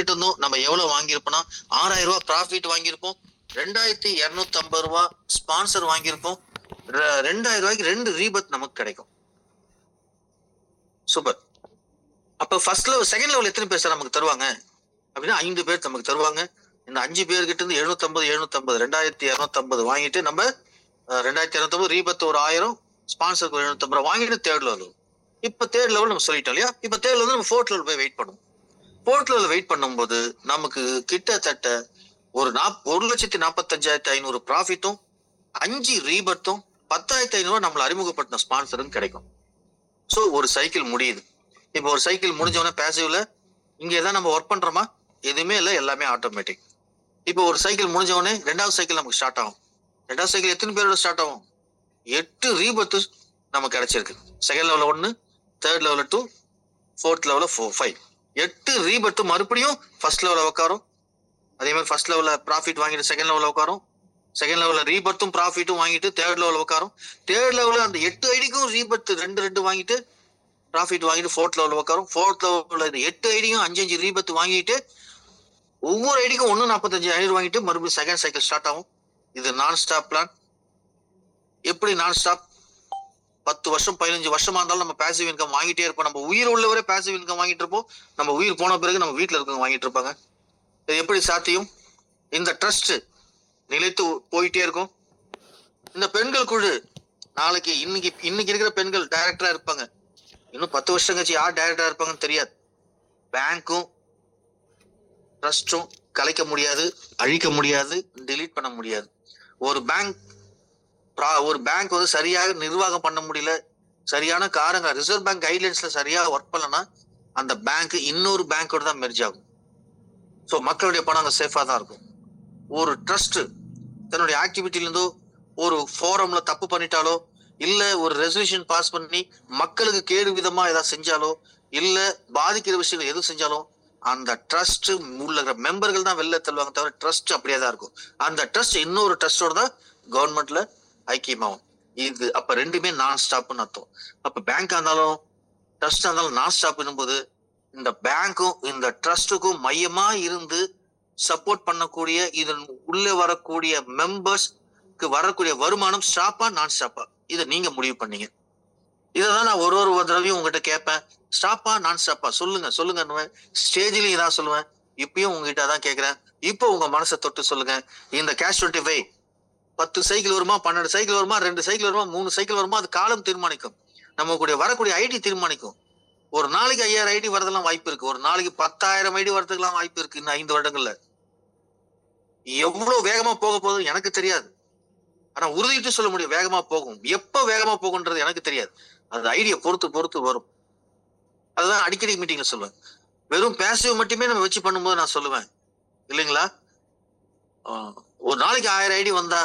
கிட்ட இருந்தும் நம்ம எவ்வளவு வாங்கியிருப்போம்னா 6000 ரூபாய் ப்ராஃபிட் வாங்கியிருப்போம், 2250 ரூபாய் ஸ்பான்சர் வாங்கியிருப்போம், 2000 ரூபாய்க்கு 2 ரீபத் நமக்கு கிடைக்கும். சூப்பர். அப்ப ஃபர்ஸ்ட் லெவல் செகண்ட் லெவல் எத்தனை பேர் சார் நமக்கு தருவாங்க அப்படின்னா 5 பேர் நமக்கு தருவாங்க. இந்த 5 பேர்கிட்ட இருந்து 750 2250 வாங்கிட்டு நம்ம 2250 ரீபத் ஒரு 1000 ஸ்பான்சருக்கு 750 வாங்கிட்டு தேர்ட் லெவல். இப்ப தேர்ட் லெவல் நம்ம சொல்லிட்டோம் இல்லையா? இப்ப தேர்ட் லெவல் நம்ம ஃபோர்த் லெவல் போய் வெயிட் பண்ணுவோம். ஃபோர்த் லெவல் வெயிட் பண்ணும்போது நமக்கு கிட்டத்தட்ட ஒரு 1,45,500 ப்ராஃபிட்டும் 5 ரீபத்தும் 10,500 நம்மள அறிமுகப்படுத்தின ஸ்பான்சரும் கிடைக்கும். சோ ஒரு சைக்கிள் முடியுது. இப்போ ஒரு சைக்கிள் முடிஞ்சவொடனே பேசிவ்ல இங்க ஏதாவது நம்ம ஒர்க் பண்றோமா? எதுவுமே இல்லை, எல்லாமே ஆட்டோமேட்டிக். இப்போ ஒரு சைக்கிள் முடிஞ்சவொடனே 2வது சைக்கிள் நமக்கு ஸ்டார்ட் ஆகும். 2வது சைக்கிள் எத்தனை பேரோட ஸ்டார்ட் ஆகும்? 8 ரீபத்து நமக்கு கிடைச்சிருக்கு. செகண்ட் லெவல்ல 1, தேர்ட் லெவல்ல 2, ஃபோர்த் லெவல்ல 4, 5. 8 ரீபத்து மறுபடியும் ஃபர்ஸ்ட் லெவல்ல உட்காரும். அதே மாதிரி ஃபர்ஸ்ட் லெவல்ல ப்ராஃபிட் வாங்கிட்டு செகண்ட் லெவல்ல உட்காரும். செகண்ட் லெவல்ல ரீபத்தும் ப்ராஃபிட்டும் வாங்கிட்டு தேர்ட் லெவல்ல உட்காரும். தேர்ட் லெவல்ல அந்த 8 ஐடிக்கும் ரீபத்து 2 வாங்கிட்டு ப்ராஃபிட் வாங்கிட்டு ஃபோர்த் லெவல்ல உட்காரும். ஃபோர்த் லெவல்ல 8 ஐடியும் 5 ரீபத்து வாங்கிட்டு ஒவ்வொரு ஐடிக்கும் 1,45,500 வாங்கிட்டு மறுபடியும் செகண்ட் சைக்கிள் ஸ்டார்ட் ஆகும். இது நான் ஸ்டாப் பிளான். எப்படி நான் ஸ்டாப்? 10 வருஷம் 15 வருஷமா இருந்தாலும் நம்ம பேசிவ் இன்கம் வாங்கிட்டே இருப்போம். நம்ம உயிர் உள்ளவரை பேசிவ் இன்கம் வாங்கிட்டு இருப்போம். நம்ம உயிர் போன பிறகு நம்ம வீட்டுல இருக்கவங்க வாங்கிட்டு இருப்பாங்க. இது எப்படி சாத்தியம்? இந்த ட்ரஸ்ட் நிலைத்து போயிட்டே இருக்கும். இந்த பெண்கள் குழு நாளைக்கு இன்னைக்கு இருக்கிற பெண்கள் டைரக்டரா இருப்பாங்க. இன்னும் 10 வருஷம் கழிச்சு யார் டைரக்டரா இருப்பாங்கன்னு தெரியாது. பேங்க்கும் ட்ரஸ்டும் கலைக்க முடியாது, அழிக்க முடியாது, டிலீட் பண்ண முடியாது. ஒரு பேங்க் வந்து சரியாக நிர்வாகம் பண்ண முடியல, சரியான காரணங்கள் ரிசர்வ் பேங்க் கைட்லைன்ஸ்ல சரியா ஒர்க் பண்ணலன்னா அந்த பேங்க் இன்னொரு பேங்கோட தான் மெர்ஜ் ஆகும். ஸோ மக்களுடைய பணம் அங்கே சேஃபா தான் இருக்கும். ஒரு ட்ரஸ்ட் தன்னுடைய ஆக்டிவிட்டில இருந்தோ ஒரு ஃபோரம்ல தப்பு பண்ணிட்டாலோ இல்ல ஒரு ரெசல்யூஷன் பாஸ் பண்ணி மக்களுக்கு கேடு விதமா ஏதாவது செஞ்சாலோ இல்ல பாதிக்கிற விஷயங்கள் எது செஞ்சாலும் அந்த ட்ரஸ்ட் உள்ள மெம்பர்கள் தான் வெளில தள்ளுவாங்க தவிர ட்ரஸ்ட் அப்படியே தான் இருக்கும். அந்த ட்ரஸ்ட் இன்னொரு ட்ரஸ்டோட தான் கவர்மெண்ட்ல ஐக்கியமாகும். இது அப்ப ரெண்டுமே நான் ஸ்டாப்னு அர்த்தம். அப்ப பேங்கா இருந்தாலும் ட்ரஸ்டா இருந்தாலும் நான் ஸ்டாப் போது இந்த பேங்க்கும் இந்த ட்ரஸ்டுக்கும் மையமா இருந்து சப்போர்ட் பண்ணக்கூடிய இதன் உள்ளே வரக்கூடிய மெம்பர்ஸ்க்கு வரக்கூடிய வருமானம் ஸ்டாப்பா நான் ஸ்டாப்பா இதை நீங்க முடிவு பண்ணீங்க. இதான் நான் ஒரு தடவையும் உங்ககிட்ட கேட்பேன், ஸ்டாப்பா நான் ஸ்டாப்பா சொல்லுங்க. ஸ்டேஜ்லயும் இதான் சொல்லுவேன், இப்பயும் உங்ககிட்ட தான் கேட்கிறேன். இப்போ உங்க மனசை தொட்டு சொல்லுங்க. இந்த கேஷ் 25 10 சைக்கிள் வருமா, 12 சைக்கிள் வருமா, 2 சைக்கிள் வருமா, 3 சைக்கிள் வருமா, அது காலம் தீர்மானிக்கும். நம்ம கூட வரக்கூடிய ஐடி தீர்மானிக்கும். ஒரு நாளைக்கு 5000 ஐடி வரதெல்லாம் வாய்ப்பு இருக்கு. ஒரு நாளைக்கு 10,000 ஐடி வரதுக்கெல்லாம் வாய்ப்பு இருக்கு. இந்த 5 வருடங்கள்ல எவ்வளவு வேகமா போக போகுது எனக்கு தெரியாது. ஆனா உறுதிட்டு சொல்ல முடியும் வேகமா போகும். எப்ப வேகமா போகும்ன்றது எனக்கு தெரியாது. அது ஐடியா பொறுத்து வரும். அதுதான் அடிக்கடி மீட்டிங்ல சொல்லுவேன். வெறும் பேசிவ் மட்டுமே நம்ம வச்சு பண்ணும்போது நான் சொல்லுவேன் இல்லைங்களா, ஒரு நாளைக்கு 1000 ஐடி வந்தா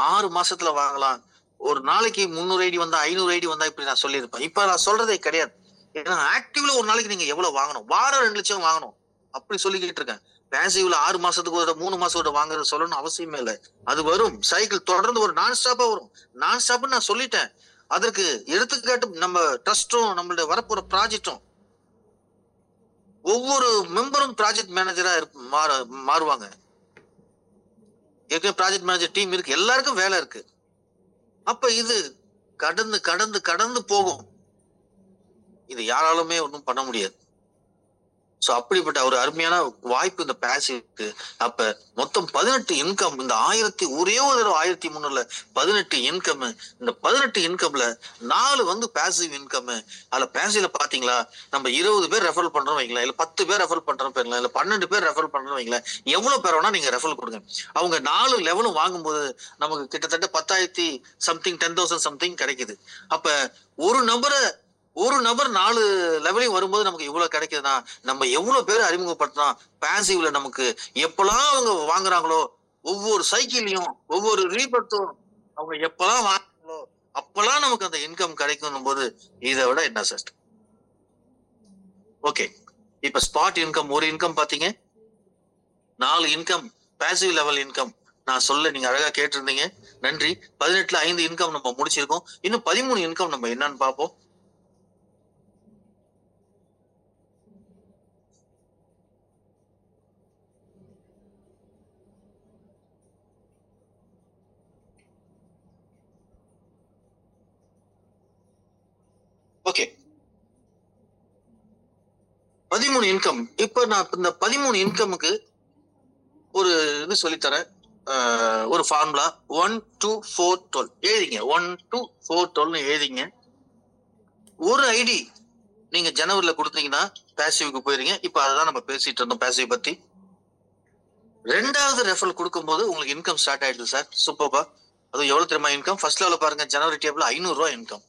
6 மாசத்துல வாங்கலாம். ஒரு நாளைக்கு 300 ஐடி வந்தா 500 ஐடி வந்தா இப்படி நான் சொல்லியிருப்பேன். இப்ப நான் சொல்றதே கிடையாது. ஏன்னா ஆக்டிவ்ல ஒரு நாளைக்கு நீங்க எவ்வளவு வாங்கணும், வாரம் 2 லட்சம் வாங்கணும் அப்படி சொல்லிக்கிட்டு இருக்கேன். பேசிவ்ல 6 மாசத்துக்கு ஒரு 3 மாசம் வாங்குறது சொல்லணும் அவசியமே இல்லை. அது வரும். சைக்கிள் தொடர்ந்து ஒரு நான் ஸ்டாப்பா வரும். நான் ஸ்டாப் நான் சொல்லிட்டேன். அதற்கு எடுத்துக்காட்டு நம்ம ட்ரஸ்டும் நம்மளுடைய வரப்போற ப்ராஜெக்டும். ஒவ்வொரு மெம்பரும் ப்ராஜெக்ட் மேனேஜரா மாறுவாங்க. ஏற்கனவே ப்ராஜெக்ட் மேனேஜர் டீம் இருக்கு, எல்லாருக்கும் வேலை இருக்கு. அப்ப இது கடந்து கடந்து கடந்து போகும். இது யாராலுமே ஒன்றும் பண்ண முடியாது. சோ அப்படிப்பட்ட ஒரு அருமையான வாய்ப்பு இந்த பேசிவ்க்கு. அப்ப மொத்தம் 18 இன்கம். இந்த ஒரே ஒரு 1300 18 இன்கம். இந்த 18 இன்கம்ல 4 வந்து பேசிவ் இன்கம். அதுல பேசிவ்ல பாத்தீங்களா, நம்ம 20 பேர் ரெஃபர் பண்றோம் வைங்களேன், இல்ல 10 பேர் ரெஃபர் பண்றோம் வைங்களேன், இல்ல 12 பேர் ரெஃபர் பண்றோம் வைங்களேன், எவ்வளவு பேர் வேணா நீங்க ரெஃபர் கொடுங்க. அவங்க 4 லெவலும் வாங்கும்போது நமக்கு கிட்டத்தட்ட 10,000 சம்திங் 10,000 சம்திங் கிடைக்குது. அப்ப ஒரு நபர் 4 லெவலையும் வரும்போது நமக்கு இவ்வளவு கிடைக்குதுன்னா நம்ம எவ்வளவு பேர் அறிமுகப்படுத்தினா பேசிவ்ல நமக்கு எப்பெல்லாம் அவங்க வாங்குறாங்களோ, ஒவ்வொரு சைக்கிளையும் ஒவ்வொரு ரீபத்தும் அவங்க எப்பெல்லாம் வாங்குறாங்களோ அப்பெல்லாம் நமக்கு அந்த இன்கம் கிடைக்கும் போது இதை விட என்ன சார். ஓகே, இப்ப ஸ்பாட் இன்கம் ஒரு இன்கம் பாத்தீங்க, 4 இன்கம் பேசிவ் லெவல் இன்கம் நான் சொல்ல நீங்க அழகா கேட்டிருந்தீங்க. நன்றி. 18ல 5 இன்கம் நம்ம முடிச்சிருக்கோம். இன்னும் 13 இன்கம் நம்ம என்னன்னு பார்ப்போம். 13 இன்கம். இப்ப நான் இந்த 13 இன்கமுக்கு ஒரு இது சொல்லித்தரேன். ஒரு ஃபார்முலா 1 2 4 12 எழுதிங்க. 1 2 4 12 எழுதிங்க. ஒரு ஐடி நீங்க ஜனவரில கொடுத்தீங்கன்னா பேசிவ்க்கு போயிருங்க. இப்ப அதான் நம்ம பேசிட்டு இருந்தோம் பேசிவ் பத்தி. ரெண்டாவது ரெஃபரல் கொடுக்கும்போது உங்களுக்கு இன்கம் ஸ்டார்ட் ஆயிடுது சார். சூப்பர்பா. அது எவ்வளவு தெரியுமா இன்கம்? ஃபர்ஸ்ட் லெவல்ல பாருங்க, ஜனவரி டேபிள் 500 ரூபாய் இன்கம்.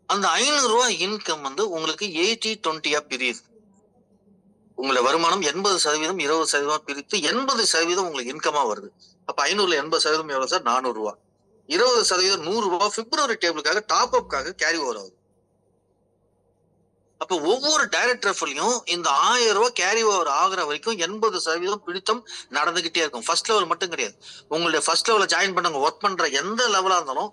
அந்த 500 ரூபாய் இன்கம் வந்து உங்களுக்கு 80-20 பிரியுது. உங்களை வருமானம் 80%, 20% பிரித்து 80% உங்களுக்கு இன்கமா வருது. அப்ப 500ல 80% எவ்வளவு சார்? 400 ரூபாய். 20% 100 ரூபாய் பிப்ரவரி டேபிளுக்காக டாப் அப்காக கேரி ஓவர் ஆகுது. அப்ப ஒவ்வொரு டைரக்ட் ரெஃபர்லையும் இந்த 1000 ரூபாய் கேரி ஓவர் ஆகுற வரைக்கும் 80% பிடித்தம் நடந்துகிட்டே இருக்கும். ஃபர்ஸ்ட் லெவல் மட்டும் கிடையாது. உங்களுடைய ஃபர்ஸ்ட் லெவல்ல ஜாயின் பண்ணவங்க ஒர்க் பண்ற எந்த லெவலா இருந்தாலும்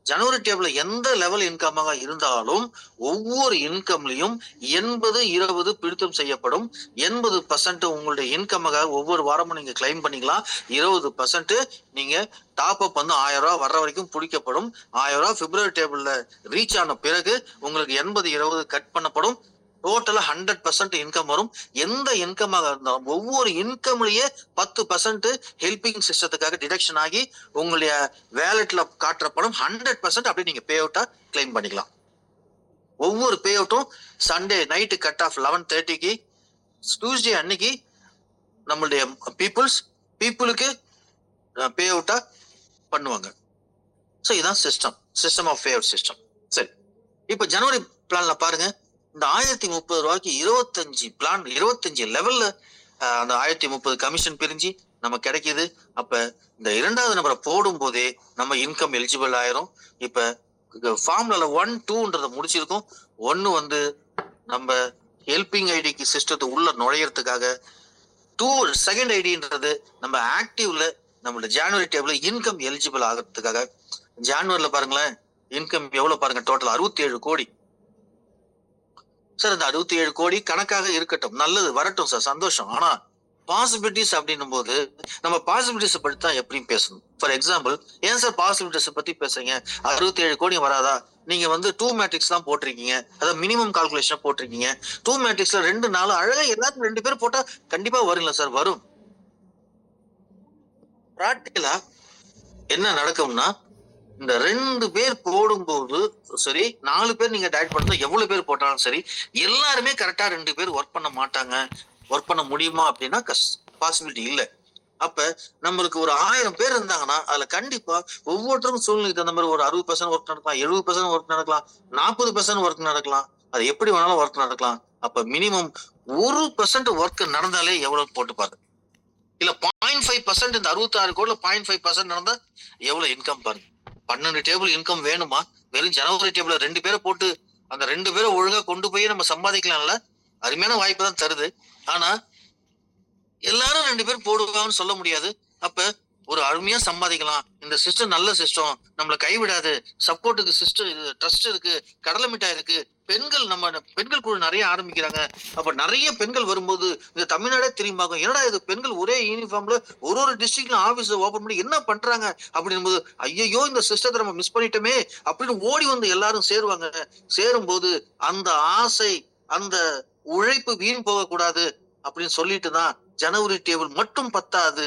ஜனவரி டேபிள்ல எந்த லெவல் இன்கமாக இருந்தாலும் ஒவ்வொரு இன்கம்லையும் 80-20 பிடித்தம் செய்யப்படும். 80% உங்களுடைய இன்கமாக ஒவ்வொரு வாரமும் நீங்க கிளைம் பண்ணிக்கலாம். 20% நீங்க டாப் அப் வந்து 1000 ரூபாய் வர்ற வரைக்கும் பிடிக்கப்படும். 1000 ரூபாய் பிப்ரவரி டேபிள்ல ரீச் ஆன பிறகு உங்களுக்கு 80-20 கட் பண்ணப்படும். டோட்டலா 100% இன்கம் வரும். எந்த இன்கமாக இருந்தாலும் ஒவ்வொரு இன்கம்லயே 10% ஹெல்பிங் சிஸ்டத்துக்காக டிடக்ஷன் ஆகி உங்களுடைய வேலெட்ல காட்டப்படும். 100% அப்படியே நீங்க பே அவுட்டா கிளைம் பண்ணிக்கலாம். ஒவ்வொரு பே அவுட்டும் சண்டே நைட்டு கட் ஆஃப் 11:30க்கு டியூஸ்டே அன்னைக்கு நம்மளுடைய பீப்புளுக்கு பே அவுட்டா பண்ணுவாங்க. ஸோ இதுதான் system of pay out system. சரி, இப்ப ஜனவரி பிளான்ல பாருங்க, இந்த 1030 ரூபாய்க்கு 25 லெவல்ல அந்த 1030 கமிஷன் பிரிஞ்சு நமக்கு கிடைக்குது. அப்ப இந்த இரண்டாவது நம்பரை போடும் போதே நம்ம இன்கம் எலிஜிபிள் ஆயிரும். இப்ப ஃபார்முலால 1 2ன்றத முடிச்சிருக்கோம். 1 வந்து நம்ம ஹெல்பிங் ஐடிக்கு சிஸ்டத்தை உள்ள நுழையறதுக்காக, 2 செகண்ட் ஐடின்றது நம்ம ஆக்டிவ்ல நம்மளோட ஜனவரி டேபிள்ல இன்கம் எலிஜிபிள் ஆகிறதுக்காக. ஜனவரில பாருங்களேன் இன்கம் எவ்வளவு பாருங்க, டோட்டல் 67 கோடி சார். அந்த 67 கோடி கணக்காக இருக்கட்டும், நல்லது வரட்டும் சார், சந்தோஷம். ஆனா பாசிபிலிட்டிஸ் அப்படின்னும் போது நம்ம பாசிபிலிட்டிஸ் பத்தி தான் எப்படியும் பேசணும். ஃபார் எக்ஸாம்பிள், ஏன் சார் பாசிபிலிட்டிஸ் பத்தி பேசுறீங்க? 67 கோடி வராதா? நீங்க வந்து 2 மேட்ரிக்ஸ் தான் போட்டிருக்கீங்க, அதாவது மினிமம் கால்குலேஷன் போட்டிருக்கீங்க. 2 மேட்ரிக்ஸ்ல 2-4 அழகா எல்லாரும் 2 பேர் போட்டா கண்டிப்பா வருங்களா சார்? வரும். பிராக்டிகலா என்ன நடக்கும்னா, இந்த 2 பேர் போடும்போது சரி, 4 பேர் நீங்க டைரக்ட் பண்ணா எவ்வளவு பேர் போட்டாலும் சரி, எல்லாருமே கரெக்டா 2 பேர் ஒர்க் பண்ண மாட்டாங்க. ஒர்க் பண்ண முடியுமா அப்படின்னா பாசிபிலிட்டி இல்ல. அப்ப நம்மளுக்கு ஒரு 1000 பேர் இருந்தாங்கன்னா அதுல கண்டிப்பா ஒவ்வொருத்தரும் சூழ்நிலைக்கு தகுந்த மாதிரி ஒரு 60% ஒர்க் நடக்கலாம், 70% ஒர்க் நடக்கலாம், 40% ஒர்க் நடக்கலாம். அது எப்படி வேணாலும் ஒர்க் நடக்கலாம். அப்ப மினிமம் 1% ஒர்க் நடந்தாலே எவ்வளவு போட்டு பாருங்க. இல்ல 0.5% இந்த 66 கோடில 0.5% நடந்தா எவ்வளவு இன்கம் பாருங்க. 12 டேபிள் இன்கம் வேணுமா? வெறும் ஜனவரி டேபிள்ல 2 பேரை போட்டு அந்த 2 பேரை ஒழுங்கா கொண்டு போய் நம்ம சம்பாதிக்கலாம்ல. அருமையான வாய்ப்பு தான் தருது. ஆனா எல்லாரும் 2 பேர் போடுவாங்கன்னு சொல்ல முடியாது. அப்ப ஒரு அருமையா சம்பாதிக்கலாம். இந்த சிஸ்டம் நல்ல சிஸ்டம், நம்மள கைவிடாது. சப்போர்ட்டுக்கு சிஸ்டம் ட்ரஸ்ட் இருக்கு, கடலை மிட்டாய் இருக்கு. பெண்கள் குழு நிறைய ஆரம்பிக்கிறாங்க. அப்ப நிறைய பெண்கள் வரும்போது இந்த தமிழ்நாடே திரும்பிக்கும். என்னடா இது, பெண்கள் ஒரே யூனிஃபார்ம்ல ஒரு டிஸ்ட்ரிக்ட்ல ஆபீஸ் ஓபன் பண்ணி என்ன பண்றாங்க அப்படின்போது, ஐயோ இந்த சிஸ்டத்தை நம்ம மிஸ் பண்ணிட்டோமே அப்படின்னு ஓடி வந்து எல்லாரும் சேருவாங்க. சேரும்போது அந்த ஆசை, அந்த உழைப்பு வீண் போகக்கூடாது அப்படின்னு சொல்லிட்டு தான் ஜனவரி டேபிள் மட்டும் பத்தாது,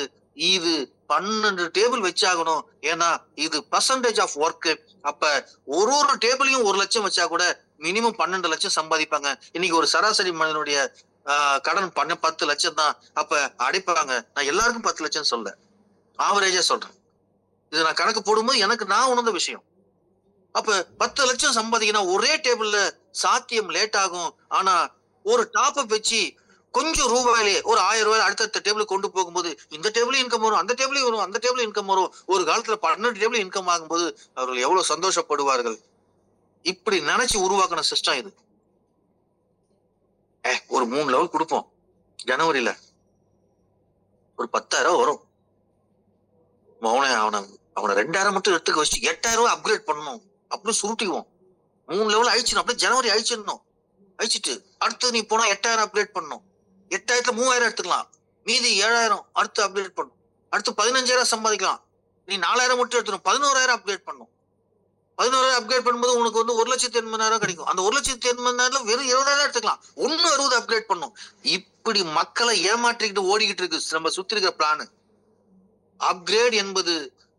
இது 12 டேபிள் வச்சாகணும். ஏன்னா இது பர்சன்டேஜ் ஆஃப் ஒர்க். அப்ப ஒரு டேபிளையும் 1 லட்சம் வச்சா கூட மினிமம் 12 லட்சம் சம்பாதிப்பாங்க. இன்னைக்கு ஒரு சராசரி மனிதனுடைய கடன் 10 லட்சம் தான். அப்ப அடைப்பாங்க. நான் எல்லாருக்கும் 10 லட்சம் சொல்ல, ஆவரேஜா சொல்றேன். இது நான் கணக்கு போடும்போது எனக்கு நான் உணர்ந்த விஷயம். அப்ப 10 லட்சம் சம்பாதிக்கணும் ஒரே டேபிள்ல சாத்தியம் லேட் ஆகும். ஆனா ஒரு டாப் அப் வச்சு கொஞ்சம் ரூபாயிலே ஒரு 1000 ரூபாய் அடுத்த டேபிள் கொண்டு போகும்போது இந்த டேபிள் இன்கம் வரும், அந்த டேபிள் வரும், அந்த டேபிள் இன்கம் வரும். ஒரு காலத்துல 12 டேபிள் இன்கம் ஆகும்போது அவர்கள் எவ்வளவு சந்தோஷப்படுவார்கள். இப்படி நினைச்சு உருவாக்கின சிஸ்டம் இது. ஒரு 3 லெவல் கொடுப்போம். ஜனவரியில ஒரு 10,000 வரும். அவனை 2000 மட்டும் எடுத்துக்க வச்சு 8000 ரூபாய் அப்கிரேட் பண்ணணும். அப்படியே சுருட்டிக்குவோம். 3 லெவல் அழிச்சிடும். அப்படியே ஜனவரி அழிச்சிடணும். அழிச்சிட்டு அடுத்து நீ போனா 8000 அப்கிரேட் பண்ணணும். 8000த்துல 3000 எடுத்துக்கலாம். மீதி 7000 அடுத்து அப்கிரேட் பண்ணும். அடுத்து 15,000 சம்பாதிக்கலாம். நீ 4000 மட்டும் எடுத்துடும். 11,000 அப்கிரேட் பண்ணும். 11,000 அப்கிரேட் பண்ணும்போது உனக்கு வந்து 1,80,000 கிடைக்கும். அந்த 1,80,000 வெறும் 20,000 எடுத்துக்கலாம். 160 அப்கிரேட் பண்ணும். இப்படி மக்களை ஏமாற்றிக்கிட்டு ஓடிக்கிட்டு இருக்கு நம்ம சுத்தி இருக்கிற பிளான். அப்கிரேட் என்பது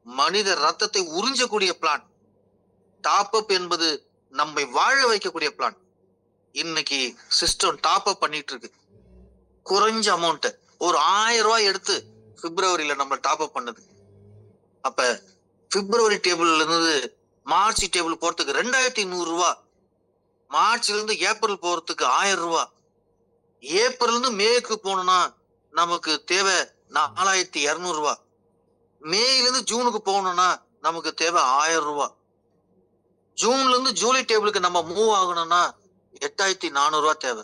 மனித ரத்தத்தை உறிஞ்சக்கூடிய பிளான். டாப் அப் என்பது நம்மை வாழ வைக்கக்கூடிய பிளான். இன்னைக்கு சிஸ்டம் டாப் அப் பண்ணிட்டு இருக்கு. குறைஞ்ச அமௌண்ட் ஒரு 1000 ரூபாய் எடுத்து பிப்ரவரியில நம்ம டாப் அப் பண்ணது. அப்ப பிப்ரவரி டேபிள்ல இருந்து மார்ச் டேபிள் போறதுக்கு 2,200 ரூபாய், மார்ச்ல இருந்து ஏப்ரல் போறதுக்கு 1000 ரூபாய், ஏப்ரல் இருந்து மேக்கு போனோம்னா நமக்கு தேவை 4,200 ரூபாய், மேல இருந்து ஜூனுக்கு போகணும்னா நமக்கு தேவை 1000 ரூபாய், ஜூன்ல இருந்து ஜூலை டேபிளுக்கு நம்ம மூவ் ஆகணும்னா 8,400 ரூபாய் தேவை.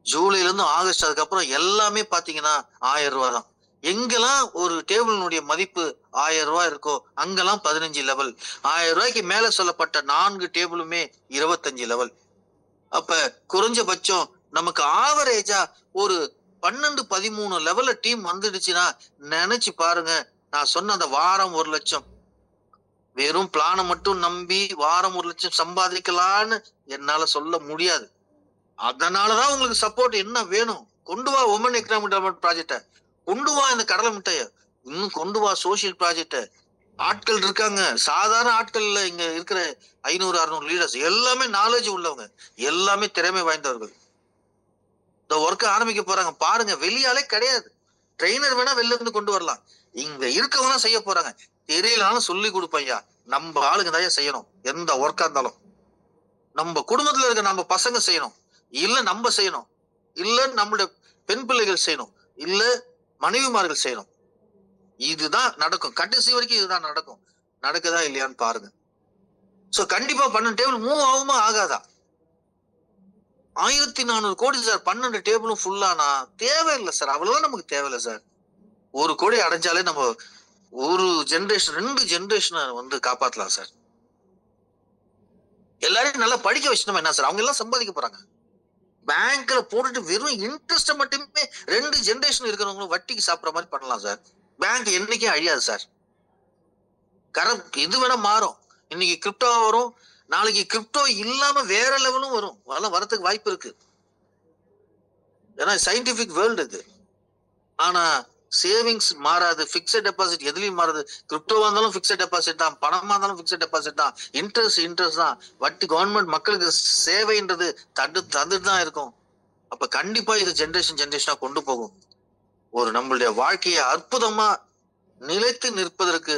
ஜூலைல இருந்து ஆகஸ்ட் அதுக்கப்புறம் எல்லாமே பாத்தீங்கன்னா 1000 ரூபாய் தான். எங்கெல்லாம் ஒரு டேபிளினுடைய மதிப்பு 1000 ரூபாய் இருக்கோ அங்கெல்லாம் 15 லெவல். 1000 ரூபாய்க்கு மேல சொல்லப்பட்ட 4 டேபிளுமே 25 லெவல். அப்ப குறைஞ்சபட்சம் நமக்கு ஆவரேஜா ஒரு 12-13 லெவல்ல டீம் வந்துடுச்சுன்னா நினைச்சு பாருங்க. நான் சொன்ன அந்த வாரம் 1 லட்சம், வெறும் பிளானை மட்டும் நம்பி வாரம் 1 லட்சம் சம்பாதிக்கலான்னு என்னால சொல்ல முடியாது. அதனாலதான் உங்களுக்கு சப்போர்ட் என்ன வேணும்? கொண்டு வா உமன் எக்கனாமிக் டெவலப்மெண்ட் ப்ராஜெக்ட, கொண்டு வா இந்த கடலை மிட்டைய, இன்னும் கொண்டு வா சோசியல் ப்ராஜெக்ட. ஆட்கள் இருக்காங்க, சாதாரண ஆட்கள் இல்ல. இங்க இருக்கிற 500-600 லீடர்ஸ் எல்லாமே நாலேஜ் உள்ளவங்க, எல்லாமே திறமை வாய்ந்தவர்கள். இந்த ஒர்க் ஆரம்பிக்க போறாங்க பாருங்க. வெளியாலே கிடையாது. ட்ரெயினர் வேணா வெளில இருந்து கொண்டு வரலாம், இங்க இருக்கவங்க செய்ய போறாங்க. தெரியலனாலும் சொல்லி கொடுப்பையா. நம்ம ஆளுங்க தான் செய்யணும். எந்த ஒர்க்கா இருந்தாலும் நம்ம குடும்பத்துல இருக்க நம்ம பசங்க செய்யணும், இல்ல நம்ம செய்யணும், இல்ல நம்மளுடைய பெண் பிள்ளைகள் செய்யணும், இல்ல மனைவிமார்கள் செய்யணும். இதுதான் நடக்கும். கடைசி வரைக்கும் இதுதான் நடக்கும். நடக்குதா இல்லையான்னு பாருங்க. சோ கண்டிப்பா 12 டேபிள் மூவ் ஆகுமா ஆகாதா? 1,400 கோடி சார். 12 டேபிளும் ஃபுல்லானா தேவையில்லை சார். அவ்வளவுதான் நமக்கு தேவையில்லை சார். 1 கோடி அடைஞ்சாலே நம்ம ஒரு ஜெனரேஷன் 2 ஜெனரேஷனை வந்து காப்பாத்தலாம் சார். எல்லாரையும் நல்லா படிக்க வச்சுட்டோம் என்ன சார்? அவங்க எல்லாம் சம்பாதிக்க போறாங்க. பேங்க்ல போட்டுட்டு வெறும் இன்ட்ரெஸ்ட் மட்டுமே 2 ஜெனரேஷன் இருக்கிறவங்களும் வட்டிக்கு சாப்பிடுற மாதிரி பண்ணலாம் சார். பேங்க் என்னைக்கே அழியாது சார். கரப்ட் இது வேணா மாறும். இன்னைக்கு கிரிப்டோ வரும், நாளைக்கு கிரிப்டோ இல்லாம வேற லெவலும் வரும். வரதுக்கு வாய்ப்பு இருக்கு. ஏன்னா சயின்டிபிக் வேர்ல்டு இது. ஆனா சேவிங்ஸ் மாறாது, பிக்சட் டெபாசிட் எதுலயும் மாறாது. கிரிப்டோவா இருந்தாலும் பிக்சட் டெபாசிட் தான், பணமா இருந்தாலும் பிக்சட் டெபாசிட் தான், இன்ட்ரெஸ்ட் தான். வட்டி கவர்மெண்ட் மக்களுக்கு சேவைன்றது தந்துட்டு தான் இருக்கும். அப்ப கண்டிப்பா இது ஜெனரேஷனா கொண்டு போகும். ஒரு நம்மளுடைய வாழ்க்கையை அற்புதமா நிலைத்து நிற்பதற்கு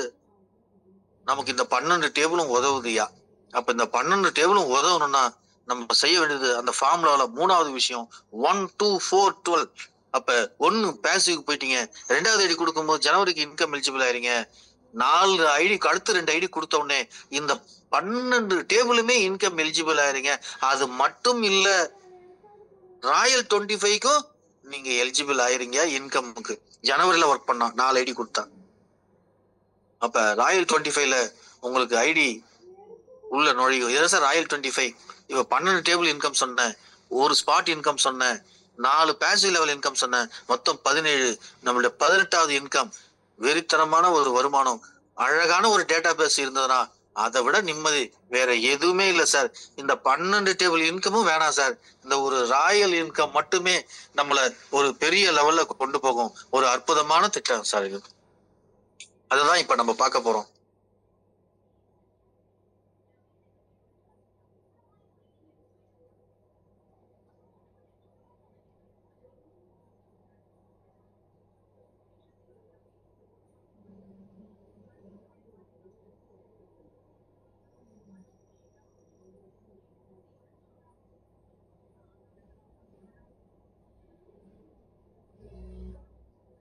நமக்கு இந்த 12 டேபிளும் உதவுதுயா. அப்ப இந்த 12 டேபிளும் உதவணும்னா நம்ம செய்ய வேண்டியது அந்த ஃபார்முலால 3வது விஷயம் 1 2 4 12. அப்ப 1 பேசிவ்க்கு போயிட்டீங்க, 2வது ஐடி கொடுக்கும்போது ஜனவரிக்கு இன்கம் எலிஜிபிள் ஆயிருங்க. 4 ஐடிக்கு அடுத்து 2 ஐடி கொடுத்த உடனே இந்த 12 டேபிளுமே இன்கம் எலிஜிபிள் ஆயிருங்க. அது மட்டும் இல்ல, ராயல் 25க்கும் நீங்க எலிஜிபிள் ஆயிருங்க இன்கமுக்கு. ஜனவரியில ஒர்க் பண்ணா 4 ஐடி கொடுத்தா. அப்ப ராயல் 25ல உங்களுக்கு ஐடி உள்ள நுழையும். இதான் சார் ராயல் 25. இப்ப 12 டேபிள் இன்கம் சொன்னேன், ஒரு ஸ்பாட் இன்கம் சொன்னேன், 4 பேசிவ் லெவல் இன்கம் சொன்னேன், மொத்தம் 17. நம்மளுடைய 18வது இன்கம் வெறித்தனமான ஒரு வருமானம். அழகான ஒரு டேட்டா பேஸ் இருந்ததுன்னா அதை விட நிம்மதி வேற எதுவுமே இல்லை சார். இந்த 12 டேபிள் இன்கமும் வேணாம் சார். இந்த ஒரு ராயல் இன்கம் மட்டுமே நம்மள ஒரு பெரிய லெவல்ல கொண்டு போகும். ஒரு அற்புதமான திட்டம் சார் இது. அதுதான் இப்ப நம்ம பார்க்க போறோம்.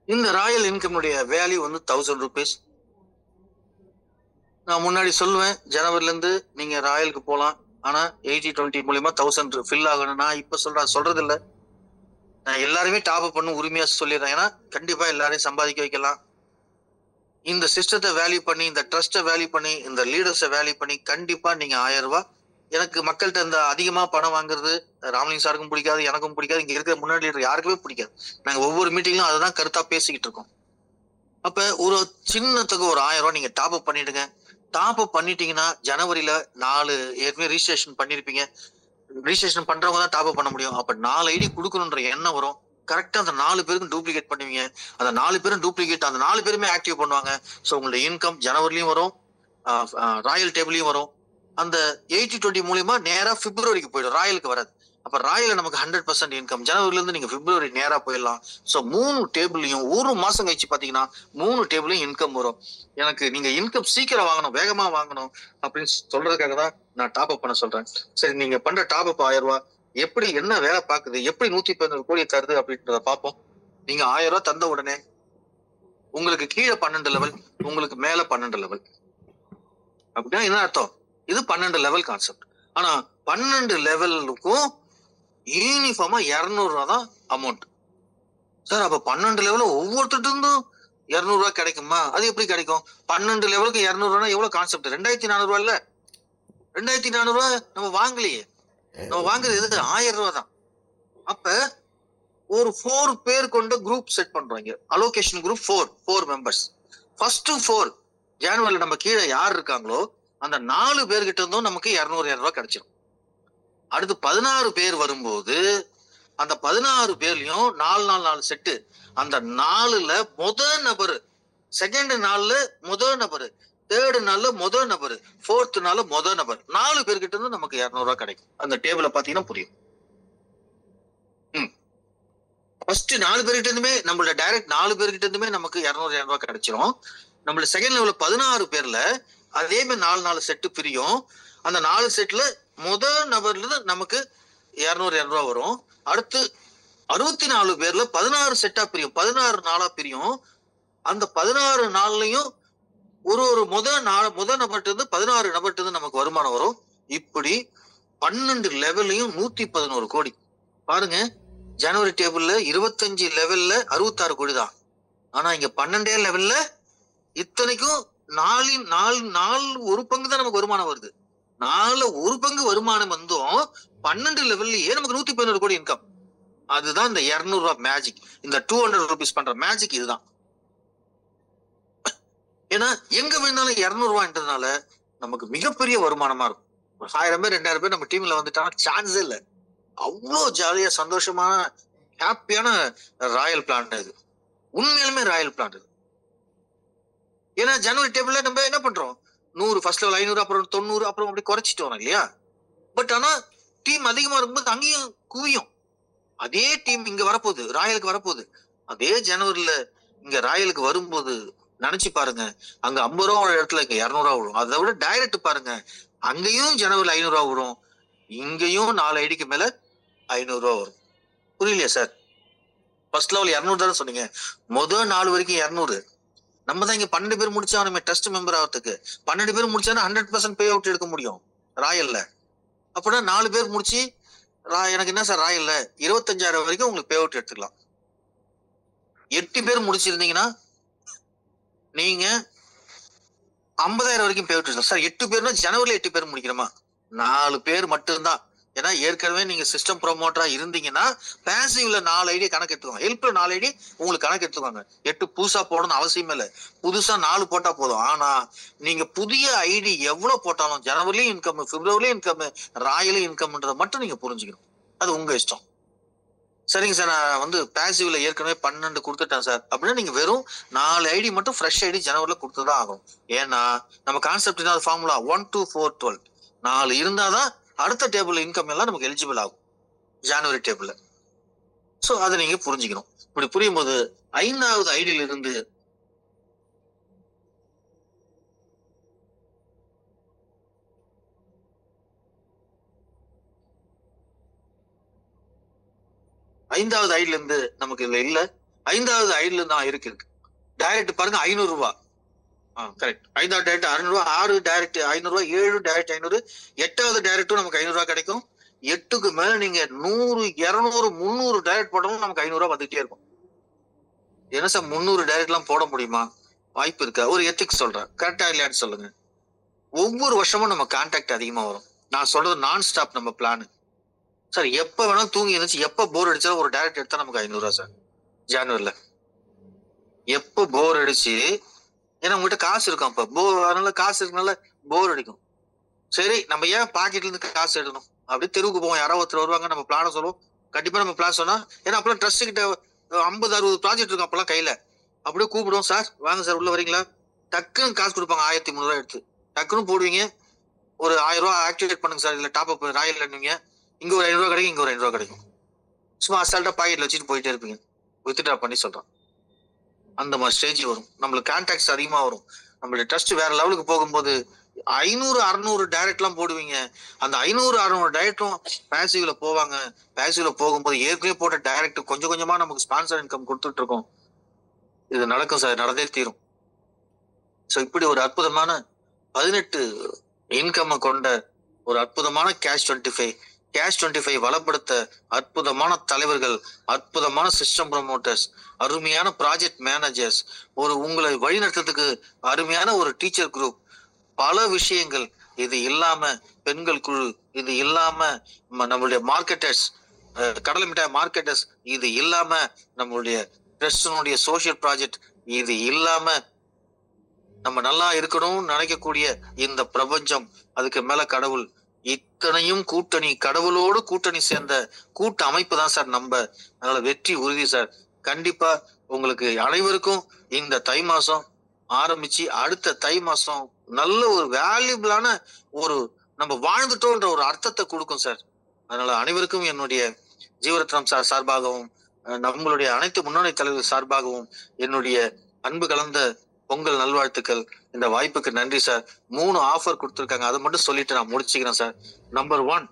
இந்த ராயல் இன்கமுடைய வேல்யூ வந்து 1000 rupees. நான் முன்னாடி சொல்லுவேன், ஜனவரில இருந்து நீங்க ராயலுக்கு போலாம். ஆனா 80-20 மூலியமா 1000 ஃபில் ஆகணும். நான் இப்ப சொல்றது இல்ல. நான் எல்லாருமே டாப் அப் பண்ண உரிமையா சொல்லிடுறேன். ஏன்னா கண்டிப்பா எல்லாரையும் சம்பாதிக்க வைக்கலாம். இந்த சிஸ்டத்தை வேல்யூ பண்ணி, இந்த ட்ரஸ்ட வேல்யூ பண்ணி, இந்த லீடர்ஸை வேல்யூ பண்ணி கண்டிப்பா நீங்க 1000 ரூபாய். எனக்கு மக்கள்கிட்ட இந்த அதிகமா பணம் வாங்குறது ராமலிங்க சாருக்கும் பிடிக்காது, எனக்கும் பிடிக்காது, இங்க இருக்கிற முன்னாடி லீடர் யாருக்குமே பிடிக்காது. நாங்க ஒவ்வொரு மீட்டிங்லும் அதான் கருத்தா பேசிக்கிட்டு இருக்கோம். அப்ப ஒரு சின்னத்துக்கு ஒரு 1000 ரூபாய் நீங்க டாப் அப் பண்ணிடுங்க. டாப் அப் பண்ணிட்டீங்கன்னா ஜனவரியில 4 ஏற்கனவே ரிஜிஸ்ட்ரேஷன் பண்ணிருப்பீங்க. ரிஜிஸ்ட்ரேஷன் பண்றவங்க தான் டாப் அப் பண்ண முடியும். அப்ப 4 ஐடி குடுக்கணும்ன்ற எண்ணம் வரும். கரெக்ட்டா அந்த 4 பேருக்கும் டூப்ளிகேட் பண்ணுவீங்க. அந்த 4 பேரும் டூப்ளிகேட் அந்த 4 பேருமே ஆக்டிவ் பண்ணுவாங்க. சோ உங்களுடைய இன்கம் ஜனவரிலயும் வரும். ராயல் டேபிளையும் வரும். அந்த 80-20 மூலியமா நேரா பிப்ரவரிக்கு போயிடும். ராயலுக்கு வராது. அப்ப ராயல நமக்கு 100% இன்கம். ஜனவரில இருந்து நீங்க பிப்ரவரி நேரா போயிடலாம். சோ 3 டேபிளையும் ஒரு மாசம் கழிச்சு பாத்தீங்கன்னா 3 டேபிளையும் இன்கம் வரும். எனக்கு நீங்க இன்கம் சீக்கிரம் வாங்கணும், வேகமா வாங்கணும் அப்படின்னு சொல்றதுக்காக தான் நான் டாப் அப் பண்ண சொல்றேன். சரி, நீங்க பண்ற டாப் அப் 1000 ரூபாய் எப்படி என்ன வேலை பாக்குது, எப்படி 111 கோடியை தருது அப்படின்றத பார்ப்போம். நீங்க 1000 ரூபாய் தந்த உடனே உங்களுக்கு கீழே 12 லெவல், உங்களுக்கு மேல 12 லெவல். அப்படின்னா என்ன அர்த்தம்? இது 12 லெவல் கான்செப்ட். ஆனா 12 லெவலுக்கும் யூனிஃபார்மா 200 ரூபாய் தான் அமௌண்ட். சார் அப்ப 12 லெவல ஒவ்வொருத்தட்டு இருந்தும் 200 ரூபாய் கிடைக்குமா? அது எப்படி கிடைக்கும்? 12 லெவலுக்கு 200 ரூபாய் எவ்வளவு கான்செப்ட்? 2400 ரூபாய் இல்ல? 2400 ரூபாய் நம்ம வாங்கலையே. நம்ம வாங்குறது எது? 1000 ரூபாய் தான். அப்ப ஒரு 4 பேர் கொண்ட குரூப் செட் பண்றாங்க. Allocation group 4 members. ஃபர்ஸ்ட் 4 ஜனவரில நம்ம கீழே யார் இருக்காங்களோ அந்த 4 பேர்கிட்ட இருந்தும் நமக்கு 200 ரூபாய் கிடைச்சிடும். அடுத்து 16 பேர் வரும்போது அந்த 16 பேர்லயும் 4 செட்டு. அந்த 4ல முதல் நபர், செகண்ட் நாள்ல முதல் நபர், தேர்ட் நாள்ல முதல் நபர், ஃபோர்த் நாள்ல முதல் நபர், 4 பேர்கிட்ட இருந்து நமக்கு 200 ரூபாய் கிடைக்கும். அந்த டேபிள பாத்தீங்கன்னா புரியும். ஃபர்ஸ்ட் 4 பேர்கிட்ட இருந்துமே நம்மளோட டைரக்ட் 4 பேர்கிட்ட இருந்துமே நமக்கு 200 ரூபாய் கிடைச்சிரும். நம்மள செகண்ட் லெவல்ல 16 பேர்ல அதே மாதிரி 4 செட்டு பிரியும். அந்த 4 செட்ல முதல் நபர்ல இருந்து நமக்கு 200 ரூபாய் வரும். அடுத்து 64 பேர்ல 16 செட்டா பிரியும். 16 நாளா பிரியும். அந்த 16 நாள்லயும் ஒரு முதல் நபர்கிட்ட இருந்து 16 நபர்கிட்ட இருந்து நமக்கு வருமானம் வரும். இப்படி 12 லெவல்லையும் 111 கோடி. பாருங்க, ஜனவரி டேபிள்ல 25 லெவல்ல 66 கோடி தான். ஆனா இங்க 12 லெவல்ல இத்தனைக்கும் 4 ஒரு பங்கு தான் நமக்கு வருமானம் வருது. 4 ஒரு பங்கு வருமானம் வந்தும் 12 லெவல்லயே நமக்கு 111 கோடி இன்கம். அதுதான் இந்த 200 ரூபாய் மேஜிக். இந்த 200 ருபீஸ் பண்ற மேஜிக் இதுதான். ஏன்னா எங்க வேணாலும் 200 ரூபாய்ன்றதுனால நமக்கு மிகப்பெரிய வருமானமா இருக்கும். 1000 பேர் 2000 பேர் நம்ம டீம்ல வந்துட்டாங்கன்னா சான்ஸே இல்லை. அவ்வளவு ஜாலியா சந்தோஷமான ஹாப்பியான ராயல் பிளான் இது. உண்மையிலுமே ராயல் பிளான் இது. ஏன்னா ஜனவரி டேபிள்ல நம்ம என்ன பண்றோம்? 100 ஃபர்ஸ்ட் லெவல் 500 அப்புறம் 90 அப்புறம் அப்படி குறைச்சிட்டு வரோம் இல்லையா? பட் ஆனா டீம் அதிகமா இருக்கும்போது அங்கேயும் குவியும். அதே டீம் இங்க வரப்போகுது, ராயலுக்கு வரப்போகுது. அதே ஜனவரில இங்க ராயலுக்கு வரும்போது நினைச்சு பாருங்க, அங்க 50 ரூபா இடத்துல இங்க 200 ரூபா விடும். அதை விட டைரக்ட் பாருங்க, அங்கேயும் ஜனவரில 500 ரூபா வரும், இங்கேயும் 4 ஐடிக்கு மேல 500 ரூபா வரும். புரியலையா சார்? ஃபர்ஸ்ட் லெவல் 200 தானே சொன்னீங்க, முதல் 4 வரைக்கும் 200. நம்ம தான் இங்க 12 பேர் முடிச்சா நம்ம ட்ரஸ்ட் மெம்பர் ஆகிறதுக்கு 12 பேர் முடிச்சானா 100% பே அவுட் எடுக்க முடியும் ராயல்ல. அப்படின்னா 4 பேர் முடிச்சு எனக்கு என்ன சார் ராயல்ல 25,000 வரைக்கும் உங்களுக்கு பே அவுட் எடுத்துக்கலாம். 8 பேர் முடிச்சிருந்தீங்கன்னா நீங்க 50,000 வரைக்கும் பே அவுட் எடுக்கலாம். சார் 8 பேர்னா ஜனவரில 8 பேர் முடிக்கிறோமா? 4 பேர் மட்டும்தான். ஏன்னா ஏற்கனவே நீங்க சிஸ்டம் ப்ரோமோட்டரா இருந்தீங்கன்னா பேசிவ்ல 4 ஐடி கணக்கு எடுத்துக்கோங்க. ஹெல்ப்ல 4 ஐடி உங்களுக்கு கணக்கு எடுத்துக்கோங்க. 8 புதுசா போடணும்னு அவசியமே இல்லை. புதுசா 4 போட்டா போதும். ஆனா நீங்க புதிய ஐடி எவ்வளவு போட்டாலும் ஜனவரிலயும் இன்கம், பிப்ரவரிலயும் இன்கம், ராயலும் இன்கம்ன்றதை மட்டும் நீங்க புரிஞ்சுக்கணும். அது உங்க இஷ்டம். சரிங்க சார், நான் வந்து பேசிவ்ல ஏற்கனவே 12 கொடுத்துட்டேன் சார் அப்படின்னா நீங்க வெறும் 4 ஐடி மட்டும் ஃப்ரெஷ் ஐடி ஜனவரில கொடுத்துதான் ஆகும். ஏன்னா நம்ம கான்செப்ட் என்ன ஃபார்முலா 1 2 4 12 4 இருந்தாதான் அடுத்த டேபிள் இன்கம் எல்லாம் நமக்கு எலிஜிபிள் ஆகும் ஜனவரி டேபிள்ல. சோ அதை நீங்க புரிஞ்சுக்கணும். இப்படி புரியும் போது 5வது ஐடியில இருந்து ஐந்தாவது ஐடியில இருந்து நமக்கு இதுல இல்ல. 5வது ஐடியில தான் இருக்கு. டைரக்ட் பாருங்க 500 ரூபாய். கரெக்ட். 5வது டைரக்ட் 600 ரூபாய், 6 டைரக்ட் 500 ரூபாய், 7 டைரக்ட் 500, 8வது டைரக்டும் நமக்கு 500 ரூபாய் கிடைக்கும். 8க்கு மேல நீங்க 100 200 300 டைரக்ட் போட்டாலும் நமக்கு 500 ரூபாய் வந்துட்டே இருக்கும். என்ன சார் 300 டைரக்ட் எல்லாம் போட முடியுமா? வாய்ப்பு இருக்கா? ஒரு எத்திக்ஸ் சொல்றேன், கரெக்டா இல்லையான்னு சொல்லுங்க. ஒவ்வொரு வருஷமும் நம்ம கான்டாக்ட் அதிகமா வரும். நான் சொல்றது நான் ஸ்டாப் நம்ம பிளான். சார் எப்ப வேணாலும் தூங்கி இருந்துச்சு, எப்ப போர் அடிச்சாலும் ஒரு டைரக்ட் எடுத்தா நமக்கு 500 ரூபாய் சார். ஜனவரில எப்ப போர் அடிச்சு ஏன்னா உங்ககிட்ட காசு இருக்கும் அப்ப அதனால காசு இருக்கனால போர் அடிக்கும். சரி நம்ம ஏன் பாக்கெட்ல இருந்து காசு எடுக்கணும்? அப்படியே தெருவுக்கு போவோம். யாராவது ஒருத்தர் வருவாங்க, நம்ம பிளான சொல்லுவோம். கண்டிப்பா நம்ம பிளான் சொன்னா, ஏன்னா அப்பெல்லாம் ட்ரஸ்ட் கிட்ட 50, 60 ப்ராஜெக்ட் இருக்கும் அப்பெல்லாம் கையில. அப்படியே கூப்பிடுவோம், சார் வாங்க சார் உள்ள வரீங்களா? டக்குன்னு காசு கொடுப்பாங்க 1300 எடுத்து. டக்குன்னு போடுவீங்க. ஒரு 1000 ஆக்டிவேட் பண்ணுங்க சார். இல்ல டாப் அப் ராயல் என்னவீங்க. இங்க ஒரு 500 கிடைக்கும், இங்க ஒரு 500 கிடைக்கும். சும்மா அசால்ட்டா பாக்கெட்ல வச்சுட்டு போயிட்டே இருப்பீங்க. வித்ட்ரா பண்ணி சொல்றோம். அந்த மாதிரி ஸ்டேஜ் வரும். நம்மளுக்கு கான்டாக்ட்ஸ் அதிகமா வரும். நம்மளுடைய ட்ரஸ்ட் வேற லெவலுக்கு போகும்போது 500, 600 டைரக்ட் எல்லாம் போடுவீங்க. அந்த 500, 600 டைரக்டும் பேசிவ்ல போவாங்க. பேசிவ்ல போகும்போது ஏற்கனவே போட்ட டைரக்ட் கொஞ்சம் கொஞ்சமா நமக்கு ஸ்பான்சர் இன்கம் கொடுத்துட்டு இருக்கோம். இது நடக்கும் சார், நடந்தே தீரும். சோ இப்படி ஒரு அற்புதமான 18 இன்கம் கொண்ட ஒரு அற்புதமான கேஷ் 25 வளப்படுத்த அற்புதமான தலைவர்கள், அற்புதமான சிஸ்டம் ப்ரமோட்டர்ஸ், அருமையான ப்ராஜெக்ட் மேனேஜர்ஸ், உங்களை வழிநடத்துறதுக்கு அருமையான ஒரு டீச்சர் குரூப், பல விஷயங்கள். இது இல்லாம பெண்கள் குழு, இது இல்லாம நம்மளுடைய மார்க்கெட்டர்ஸ், கடலை மிட்டாய் மார்க்கெட்டர்ஸ், இது இல்லாம நம்மளுடைய ட்ரஸ்டினுடைய சோசியல் ப்ராஜெக்ட், இது இல்லாம நம்ம நல்லா இருக்கணும்னு நினைக்கக்கூடிய இந்த பிரபஞ்சம், அதுக்கு மேல கடவுள், இத்தனையும் கூட்டணி, கடவுளோடு கூட்டணி சேர்ந்த கூட்ட அமைப்பு தான் சார் நம்ம. அதனால வெற்றி உறுதி சார். கண்டிப்பா உங்களுக்கு அனைவருக்கும் இந்த தை மாசம் ஆரம்பிச்சு அடுத்த தை மாசம் நல்ல ஒரு வேல்யூபிளான ஒரு நம்ம வாழ்ந்துட்டோன்ற ஒரு அர்த்தத்தை கொடுக்கும் சார். அதனால அனைவருக்கும் என்னுடைய ஜீவரத்னம் சார் சார்பாகவும், நம்மளுடைய அனைத்து முன்னணி தலைவர் சார்பாகவும் என்னுடைய அன்பு கலந்த பொங்கல் நல்வாழ்த்துக்கள். இந்த வாய்ப்புக்கு நன்றி சார். 3 ஆஃபர் கொடுத்திருக்காங்க. அதை மட்டும் சொல்லிட்டு நான் முடிச்சுக்கிறேன் சார். நம்பர் 1,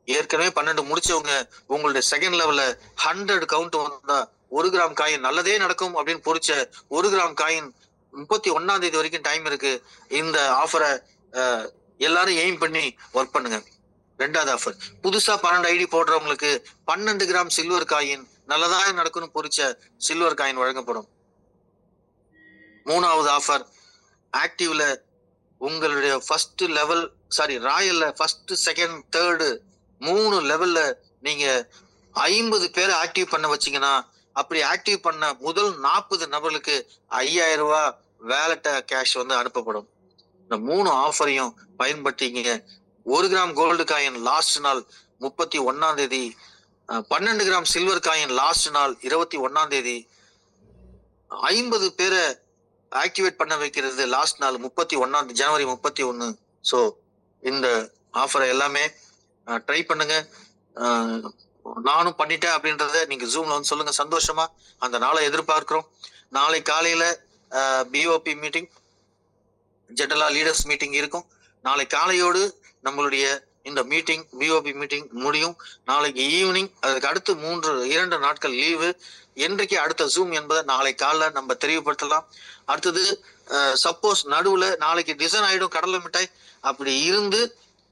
ஏற்கனவே 12 முடிச்சவங்க உங்களுடைய செகண்ட் லெவல்ல 100 கவுண்ட் வந்தா 1 கிராம் காயின் நல்லதே நடக்கும் அப்படின்னு பொறிச்ச 1 கிராம் காயின் 31ஆம் தேதி வரைக்கும் டைம் இருக்கு. இந்த ஆஃபரை எல்லாரும் எய்ம் பண்ணி ஒர்க் பண்ணுங்க. 2வது ஆஃபர், புதுசா 12 ஐடி போடுறவங்களுக்கு 12 கிராம் சில்வர் காயின் நல்லதா நடக்கும்னு பொறிச்ச சில்வர் காயின் வழங்கப்படும். 3வது ஆஃபர், ஆக்டிவ்ல உங்களுடைய ஃபர்ஸ்ட் லெவல் ராயல்ல ஃபர்ஸ்ட், செகண்ட், தேர்டு 3 லெவல்ல நீங்க 50 பேரை ஆக்டிவ் பண்ண வச்சீங்கன்னா, அப்படி ஆக்டிவ் பண்ண முதல் 40 நபர்களுக்கு 5000 ரூபாய் வேலட் கேஷ் வந்து அனுப்பப்படும். இந்த 3 ஆஃபரையும் பயன்படுத்திங்க. 1 கிராம் கோல்டு காயின் லாஸ்ட் நாள் 31ஆம் தேதி, 12 கிராம் சில்வர் காயின் லாஸ்ட் நாள் 21ஆம் தேதி, 50 பேரை ஆக்டிவேட் பண்ண வைக்கிறது லாஸ்ட் நாள் ஜனவரி 31. ஸோ இந்த ஆஃபரை எல்லாமே ட்ரை பண்ணுங்க. நானும் பண்ணிட்டேன் அப்படின்றத நீங்க ஜூம்ல வந்து சொல்லுங்க. சந்தோஷமா அந்த நாளை எதிர்பார்க்கிறோம். நாளை காலையில பிஓபி மீட்டிங், ஜெனரலா லீடர்ஸ் மீட்டிங் இருக்கும். நாளை காலையோடு நம்மளுடைய இந்த மீட்டிங், பிஓபி மீட்டிங் முடியும். நாளைக்கு ஈவினிங், அதுக்கு அடுத்து 2 நாட்கள் லீவு. என்றைக்கு அடுத்த ஜூம் என்பதை நாளை காலைல நம்ம தெளிவுபடுத்தலாம். அடுத்தது சப்போஸ் நடுவுல நாளைக்கு டிசைன் ஆயிடும் கடலை மிட்டாய், அப்படி இருந்து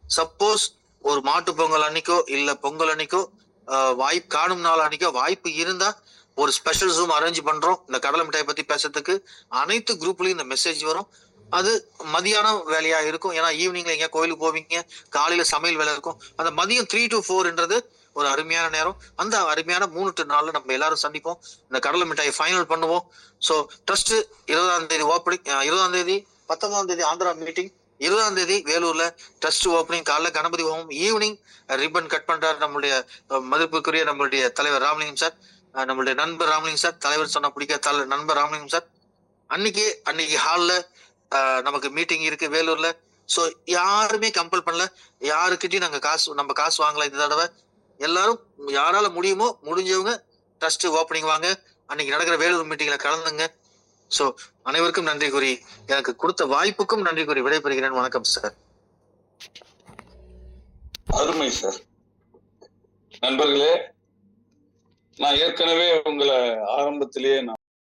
சப்போஸ் ஒரு மாட்டு பொங்கல் அன்னைக்கோ இல்ல பொங்கல் அன்னைக்கோ வாய்ப்பு காணும் நாள் அன்னைக்கோ வாய்ப்பு இருந்தா ஒரு ஸ்பெஷல் ஜூம் அரேஞ்ச் பண்றோம். இந்த கடலை மிட்டாய் பத்தி பேசுறதுக்கு அனைத்து குரூப்லயும் இந்த மெசேஜ் வரும். அது மதியானம் வேலையா இருக்கும். ஏன்னா ஈவினிங்ல எங்க கோயிலுக்கு போவீங்க, காலையில சமையல் வேலை இருக்கும். அந்த மதியம் 3 to 4ன்றது ஒரு அருமையான நேரம். அந்த அருமையான 3 to 4 நம்ம எல்லாரும் சந்திப்போம். இந்த கடலை மிட்டாயை ஃபைனல் பண்ணுவோம். ஸோ ட்ரஸ்ட் 20ஆம் தேதி ஓப்பனிங், 20ஆம் தேதி 19ஆம் தேதி ஆந்திரா மீட்டிங், 20ஆம் தேதி வேலூர்ல ட்ரஸ்ட் ஓப்பனிங், காலைல கணபதி ஹோமம், ஈவினிங் ரிப்பன் கட் பண்றாரு நம்மளுடைய மதிப்புக்குரிய நம்மளுடைய தலைவர் ராமலிங்கம் சார், நம்மளுடைய நண்பர் ராமலிங்கம் சார், தலைவர் சொன்ன பிடிக்க நண்பர் ராமலிங்கம் சார். அன்னைக்கு ஹால்ல நமக்கு மீட்டிங் இருக்கு வேலூர்ல. சோ யாருமே கம்பல் பண்ணல, யாருக்கிட்டையும் நம்ம காசு வாங்கல. இந்த தடவை எல்லாரும் யாரால முடியுமோ முடிஞ்சவங்க ட்ரஸ்ட் ஓப்பனிங் வாங்க, அன்னைக்கு நடக்கிற வேலூர் மீட்டிங்ல கலந்துங்க. சோ அனைவருக்கும் நன்றி கூறி, எனக்கு கொடுத்த வாய்ப்புக்கும் நன்றி கூறி விடைபெறுகிறேன். வணக்கம் சார். அருமை சார். நண்பர்களே, நான் ஏற்கனவே உங்களை ஆரம்பத்திலேயே